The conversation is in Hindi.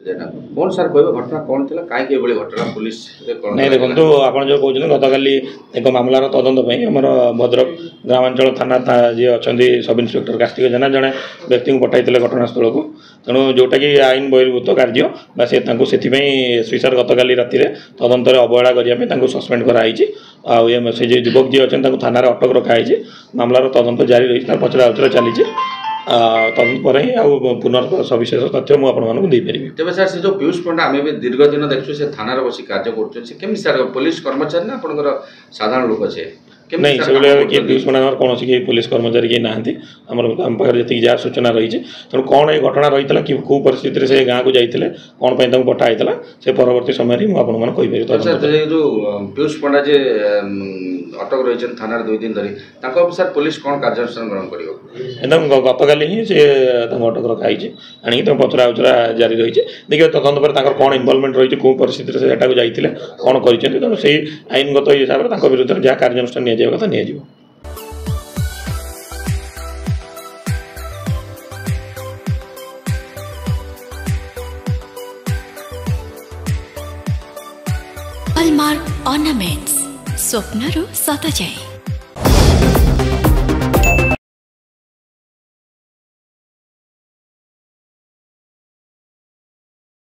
कौन सर कह घटना कौन थी कहीं घटना पुलिस नहीं देखो आप जो कहते गतकाली एक मामलार तदंत आम भद्रक ग्रामांचल थाना जी अच्छा सब इन्स्पेक्टर कार्तिक जेना जड़े व्यक्ति को पठाई घटनास्थल को तेणु जोटा कि आईन बहिर्भूत कार्य बा से एसपी सार गतकाली राति तदंत अवहेला करने सस्पेंड कराई से युवक जी अच्छा थाना अटक रखाई मामलार तदंत जारी रही पचरा उचरा चली तदंत पर पुनर् सविशेष तथ्य मुझे तेज सर से जो पीयूष पंडा आम भी दीर्घ दिन देखु से थाना बस कार्य कर सर पुलिस कर्मचारी ना आप साधारण लोक से नहीं से किए पीयूष पंडा कौन किए पुलिस कर्मचारी किए ना आम पाखे जी जहाँ सूचना रही तेणु कौन ये घटना रही है कि कौ परिस्थिति से गाँव को जाते कौन पठाई से परवर्ती समय मुझे जो पीयूष पंडा जे अटक रही थाना 2 दिन धरी सर पुलिस कौन कार्यानुष्ठान ग्रहण कर गतकाली ही से अटक रखाई आनी पचरा उचरा जारी रही देखिए तदंत पर कौन इनवल्वमेंट रही कौ परिस्थिति से जाते कौन कर तेणु से आईनगत हिसाब से विरुद्ध जहाँ कार्यानुष्ठान कथा नि हॉलमार्क ऑर्नामेंट्स स्वप्नरू सत जाए।